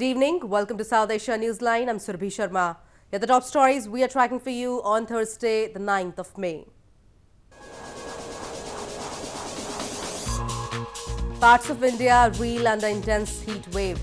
Good evening. Welcome to South Asia Newsline. I'm Surbhi Sharma. Here are the top stories we are tracking for you on Thursday, the 9th of May. Parts of India reel under intense heat wave.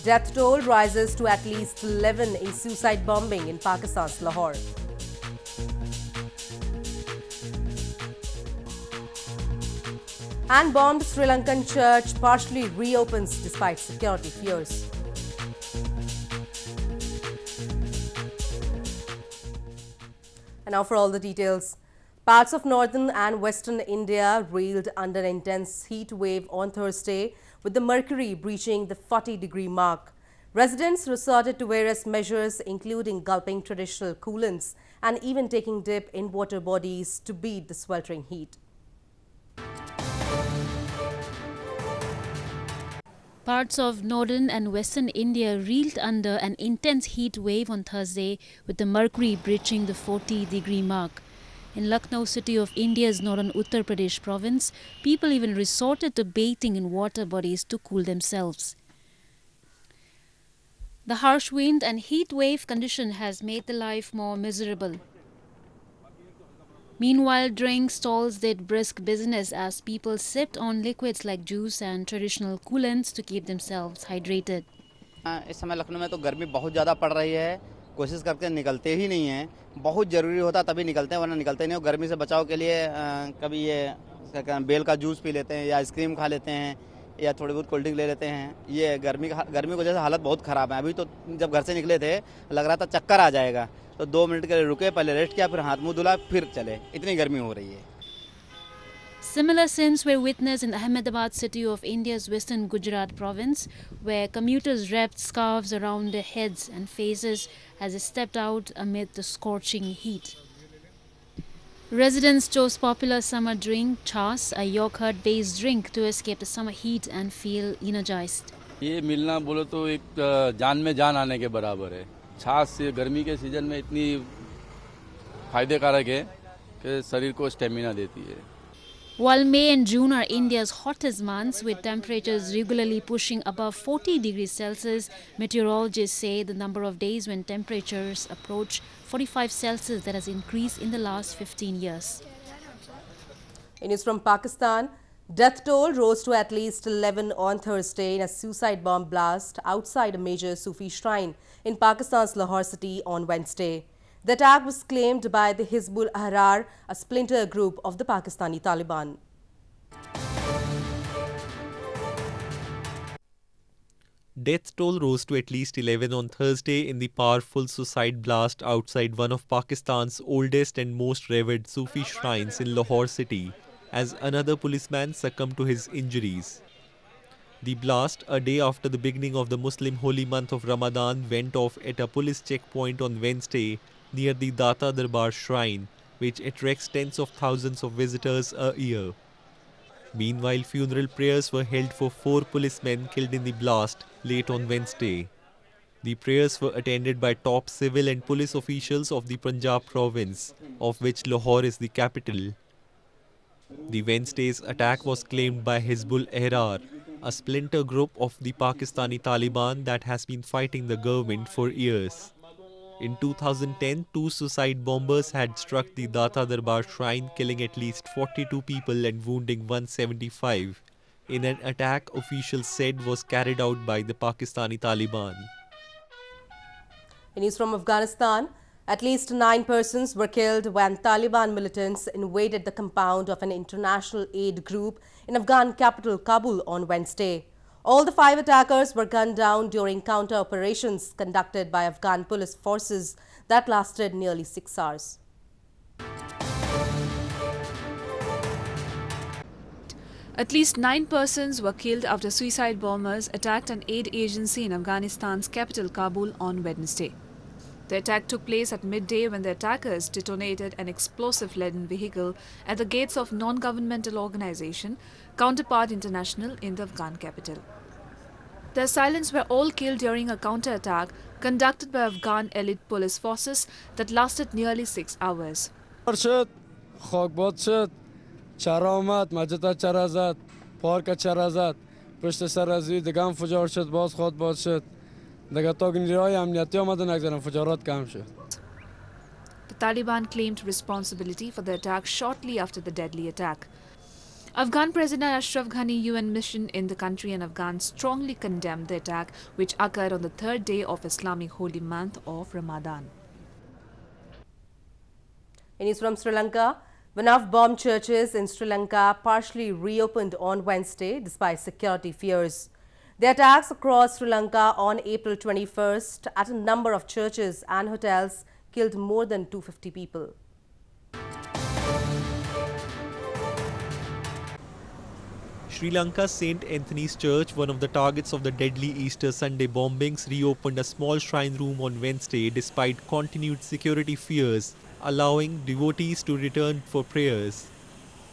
Death toll rises to at least 11 in suicide bombing in Pakistan's Lahore. And bombed Sri Lankan church partially reopens despite security fears. And now for all the details. Parts of northern and western India reeled under an intense heat wave on Thursday, with the mercury breaching the 40-degree mark. Residents resorted to various measures, including gulping traditional coolants and even taking dip in water bodies to beat the sweltering heat. Parts of northern and western India reeled under an intense heat wave on Thursday, with the mercury breaching the 40-degree mark. In Lucknow city of India's northern Uttar Pradesh province, people even resorted to bathing in water bodies to cool themselves. The harsh wind and heat wave condition has made the life more miserable. Meanwhile, drink stalls did brisk business as people sipped on liquids like juice and traditional coolants to keep themselves hydrated. इस समय लखनऊ में तो गर्मी बहुत ज़्यादा पड़ रही है। कोशिश करके निकलते ही नहीं हैं। बहुत ज़रूरी होता तभी निकलते हैं, वरना निकलते नहीं। गर्मी से बचाव के लिए कभी ये बेल का जूस पी लेते हैं या आइसक्रीम खा लेते हैं या थोड़ी बहुत कोल्ड ड्रिंक ले लेते हैं। ये गर्मी की वजह से हालत बहुत ख़राब है। अभी तो जब घर से निकले थे लग रहा था चक्कर आ जाएगा, तो 2 मिनट के लिए रुके, पहले रेस्ट किया, फिर हाथ मुंह धुला, फिर चले। इतनी गर्मी हो रही है। Similar scenes were witnessed in Ahmedabad city of India's western Gujarat province, where commuters wrapped scarves around their heads and faces as they stepped out amid the scorching heat. Residents chose popular summer drink, chas, a yogurt-based drink, to escape the summer heat and feel energized. ये मिलना बोलो तो एक जान में जान आने के बराबर है। छाछ से गर्मी के सीजन में इतनी फायदे कारक है कि शरीर को स्टेमिना देती है। While May and June are India's hottest months, with temperatures regularly pushing above 40 degrees Celsius, meteorologists say the number of days when temperatures approach 45 Celsius that has increased in the last 15 years. In news from Pakistan, death toll rose to at least 11 on Thursday in a suicide bomb blast outside a major Sufi shrine in Pakistan's Lahore city on Wednesday. The attack was claimed by the Hizbul Ahrar, a splinter group of the Pakistani Taliban. Death toll rose to at least 11 on Thursday in the powerful suicide blast outside one of Pakistan's oldest and most revered Sufi shrines in Lahore city, as another policeman succumbed to his injuries. The blast, a day after the beginning of the Muslim holy month of Ramadan, went off at a police checkpoint on Wednesday near the Data Darbar shrine, which attracts tens of thousands of visitors a year. Meanwhile, funeral prayers were held for 4 policemen killed in the blast late on Wednesday. The prayers were attended by top civil and police officials of the Punjab province, of which Lahore is the capital. The Wednesday's attack was claimed by Hizbul Ahrar, a splinter group of the Pakistani Taliban that has been fighting the government for years. In 2010, 2 suicide bombers had struck the Data Darbar shrine, killing at least 42 people and wounding 175 in an attack officials said was carried out by the Pakistani Taliban. In news from Afghanistan, at least 9 persons were killed when Taliban militants invaded the compound of an international aid group in Afghan capital Kabul on Wednesday. All the 5 attackers were gunned down during counter-operations conducted by Afghan police forces that lasted nearly 6 hours. At least 9 persons were killed after suicide bombers attacked an aid agency in Afghanistan's capital Kabul on Wednesday. The attack took place at midday when the attackers detonated an explosive-laden vehicle at the gates of non-governmental organization Counterpart International in the Afghan capital. The assailants were all killed during a counter-attack conducted by Afghan elite police forces that lasted nearly 6 hours. چرا آمد مجد چرا زد پارک چرا زد پشت سر از دگان فجار شد باز خود باز شد دیگه تا نیروهای امنیتی آمدن نگذارن فجارات کم شد. The Taliban claimed responsibility for the attack shortly after the deadly attack. Afghan President Ashraf Ghani UN mission in the country and Afghans strongly condemned the attack, which occurred on the third day of Islamic holy month of Ramadan. In news from Sri Lanka, one of bombed churches in Sri Lanka partially reopened on Wednesday despite security fears. The attacks across Sri Lanka on April 21st at a number of churches and hotels killed more than 250 people. Sri Lanka's St. Anthony's Church, one of the targets of the deadly Easter Sunday bombings, reopened a small shrine room on Wednesday despite continued security fears, allowing devotees to return for prayers.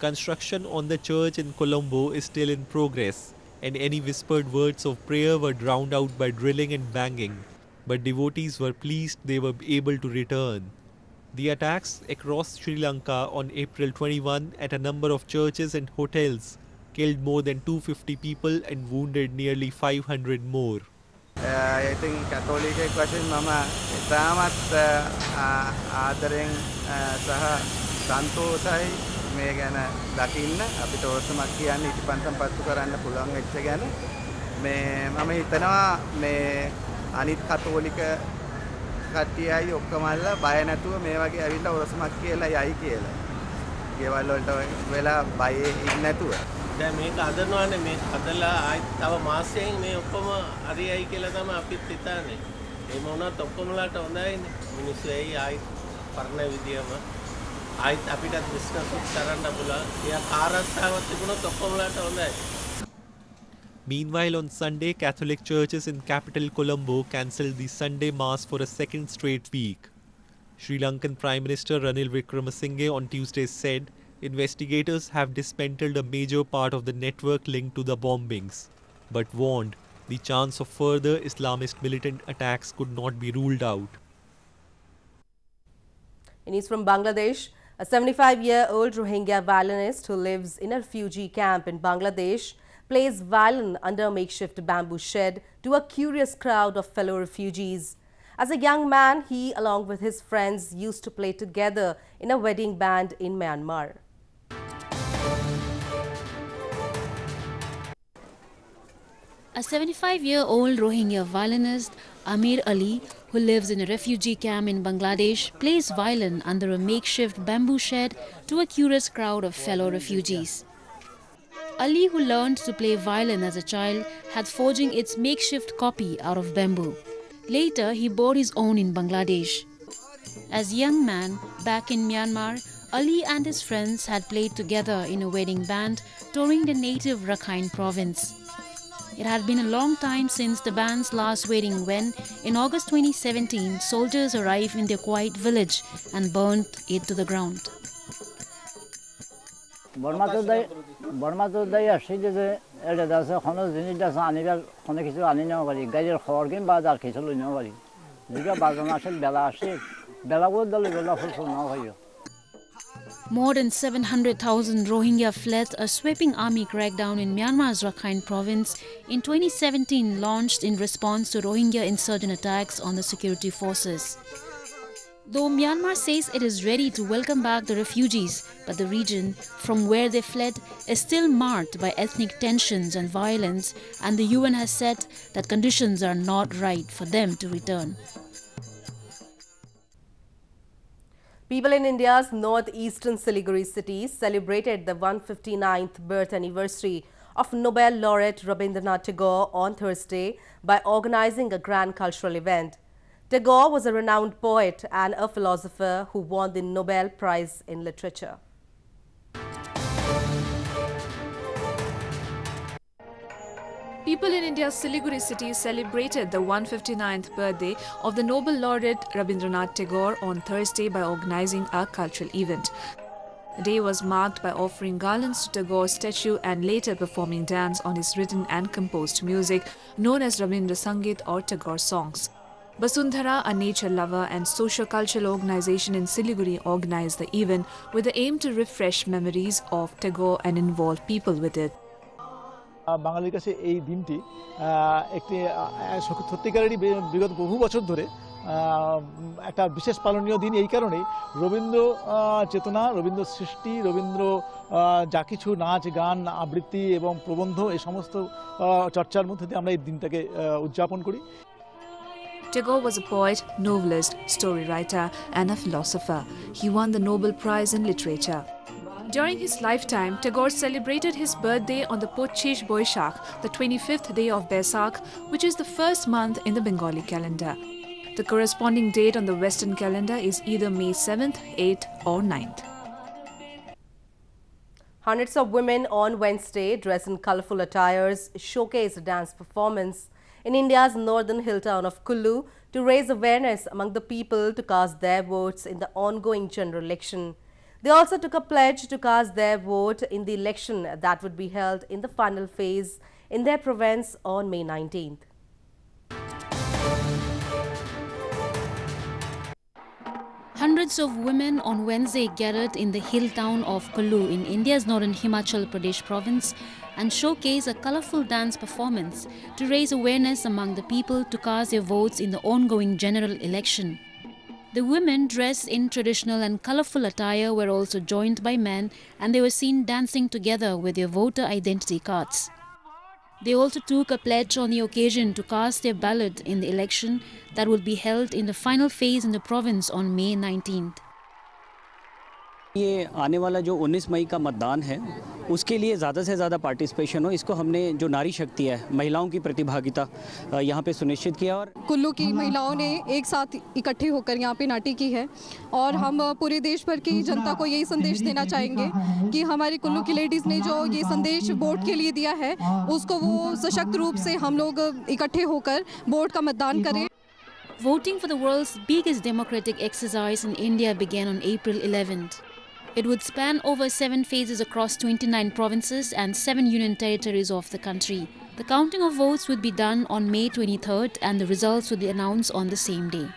Construction on the church in Colombo is still in progress, and any whispered words of prayer were drowned out by drilling and banging. But devotees were pleased they were able to return. The attacks across Sri Lanka on April 21 at a number of churches and hotels killed more than 250 people and wounded nearly 500 more. I think Catholic question mama itamat ආදරෙන් සහ සන්තෝෂයි මේ ගැන දකින්න අපිට ඔරසමක් කියන්නේ ඉටිපන්සම් පත්තු කරන්න පුළුවන් වෙච්ච ගැන මේ මම හිතනවා මේ අනිත් කතෝලික කට්ටියයි ඔක්කොමල්ලා බය නැතුව මේ වගේ ඇවිල්ලා ඔරසමක් කියලා යයි කියලා. ගෙවල් වලට වෙලා බයේ ඉන්න නැතුව. දැන් මේක අදනවානේ මේ අදලා ආයි තව මාසෙකින් මේ ඔක්කොම හරියයි කියලා තමයි අපිත් හිතන්නේ. එහෙම වුණත් ඔක්කොමලාට හොඳයිනේ. මිනිස්සු එයි ආයි පරණ විදියම ආයි අපිට බිස්නස් උත් කරන්න පුළුවන්. එයා කාර්යස්ථාවක් තිබුණොත් ඔක්කොමලාට හොඳයි. Meanwhile, on Sunday, Catholic churches in capital Colombo cancelled the Sunday Mass for a second straight week. Sri Lankan Prime Minister Ranil Wickremesinghe on Tuesday said investigators have dismantled a major part of the network linked to the bombings, but warned the chance of further Islamist militant attacks could not be ruled out. In news from Bangladesh, a 75-year-old Rohingya violinist who lives in a refugee camp in Bangladesh plays violin under a makeshift bamboo shed to a curious crowd of fellow refugees. As a young man, he, along with his friends, used to play together in a wedding band in Myanmar. A 75-year-old Rohingya violinist, Amir Ali, who lives in a refugee camp in Bangladesh, plays violin under a makeshift bamboo shed to a curious crowd of fellow refugees. Ali, who learned to play violin as a child, had forging its makeshift copy out of bamboo. Later, he bought his own in Bangladesh. As a young man, back in Myanmar, Ali and his friends had played together in a wedding band touring the native Rakhine province. It had been a long time since the band's last wedding when, in August 2017, soldiers arrived in their quiet village and burnt it to the ground. More than 700,000 Rohingya fled a sweeping army crackdown in Myanmar's Rakhine province in 2017, launched in response to Rohingya insurgent attacks on the security forces. Though Myanmar says it is ready to welcome back the refugees, but the region from where they fled is still marked by ethnic tensions and violence, and the UN has said that conditions are not right for them to return. People in India's northeastern Siliguri city celebrated the 159th birth anniversary of Nobel laureate Rabindranath Tagore on Thursday by organizing a grand cultural event. Tagore was a renowned poet and a philosopher who won the Nobel Prize in Literature. People in India's Siliguri city celebrated the 159th birthday of the Nobel laureate Rabindranath Tagore on Thursday by organizing a cultural event. The day was marked by offering garlands to Tagore's statue and later performing dance on his written and composed music known as Rabindra Sangeet or Tagore songs. Basundhara, a nature lover and socio-cultural organization in Siliguri, organized the event with the aim to refresh memories of Tagore and involve people with it. বাঙালির কাছে এই দিনটি একটি সত্যিকারেরই বিগত বহু বছর ধরে একটা বিশেষ পালনীয় দিন এই কারণেই রবীন্দ্র চেতনা, রবীন্দ্র সৃষ্টি, রবীন্দ্র যা কিছু নাচ গান আবৃত্তি এবং প্রবন্ধ এই সমস্ত চর্চার মধ্যে দিয়ে আমরা এই দিনটাকে উদযাপন করি। Tagore was a poet, novelist, story writer and a philosopher. He won the Nobel Prize in Literature. During his lifetime, Tagore celebrated his birthday on the Pochish Boishakh, the 25th day of Baisakh, which is the first month in the Bengali calendar. The corresponding date on the Western calendar is either May 7th, 8th or 9th. Hundreds of women on Wednesday, dressed in colourful attires, showcased a dance performance in India's northern hill town of Kullu to raise awareness among the people to cast their votes in the ongoing general election. They also took a pledge to cast their vote in the election that would be held in the final phase in their province on May 19th. Hundreds of women on Wednesday gathered in the hill town of Kullu in India's northern Himachal Pradesh province and showcased a colourful dance performance to raise awareness among the people to cast their votes in the ongoing general election. The women, dressed in traditional and colourful attire, were also joined by men, and they were seen dancing together with their voter identity cards. They also took a pledge on the occasion to cast their ballot in the election that will be held in the final phase in the province on May 19th. ये आने वाला जो 19 मई का मतदान है उसके लिए ज़्यादा से ज़्यादा पार्टिसिपेशन हो, इसको हमने जो नारी शक्ति है, महिलाओं की प्रतिभागिता यहाँ पे सुनिश्चित किया। और कुल्लू की महिलाओं ने एक साथ इकट्ठे होकर यहाँ पे नाटी की है और हम पूरे देश भर की जनता को यही संदेश देना चाहेंगे कि हमारी कुल्लू की लेडीज़ ने जो ये संदेश वोट के लिए दिया है उसको वो सशक्त रूप से हम लोग इकट्ठे होकर वोट का मतदान करें। Voting for the world's biggest democratic exercise in India began on April 11th. It would span over 7 phases across 29 provinces and 7 union territories of the country. The counting of votes would be done on May 23rd and the results would be announced on the same day.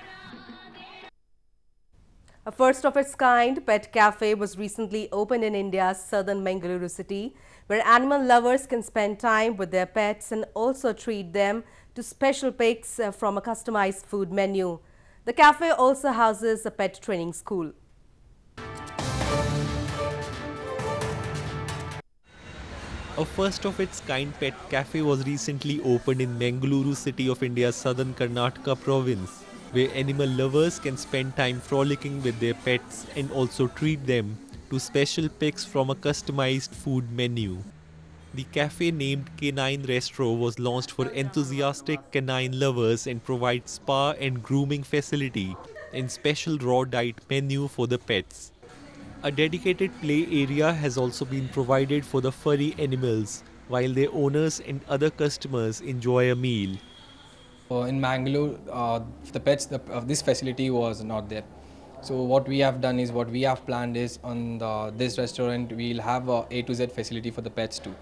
A first of its kind pet cafe was recently opened in India's southern Bengaluru city, where animal lovers can spend time with their pets and also treat them to special picks from a customized food menu. The cafe also houses a pet training school. A first of its kind pet cafe was recently opened in Bengaluru city of India's southern Karnataka province, where animal lovers can spend time frolicking with their pets and also treat them to special picks from a customized food menu. The cafe named Canine Restro was launched for enthusiastic canine lovers and provides spa and grooming facility and special raw diet menu for the pets. A dedicated play area has also been provided for the furry animals, while their owners and other customers enjoy a meal. In Mangalore, the pets, this facility was not there. So what we have done is, what we have planned is on this restaurant, we'll have a A to Z facility for the pets too.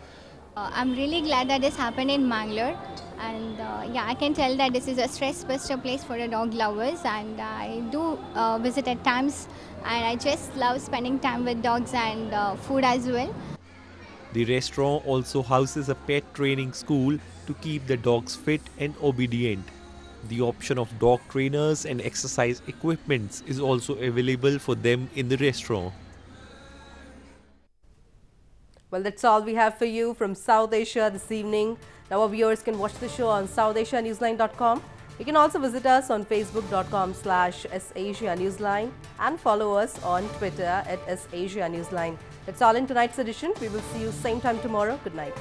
I'm really glad that this happened in Mangalore, and yeah, I can tell that this is a stress-buster place for the dog lovers, and I do visit at times, and I just love spending time with dogs and food as well. The restaurant also houses a pet training school to keep the dogs fit and obedient. The option of dog trainers and exercise equipments is also available for them in the restaurant. Well, that's all we have for you from South Asia this evening. Now our viewers can watch the show on SouthAsiaNewsline.com. You can also visit us on Facebook.com/SAsiaNewsline and follow us on Twitter @SAsiaNewsline. That's all in tonight's edition. We will see you same time tomorrow. Good night.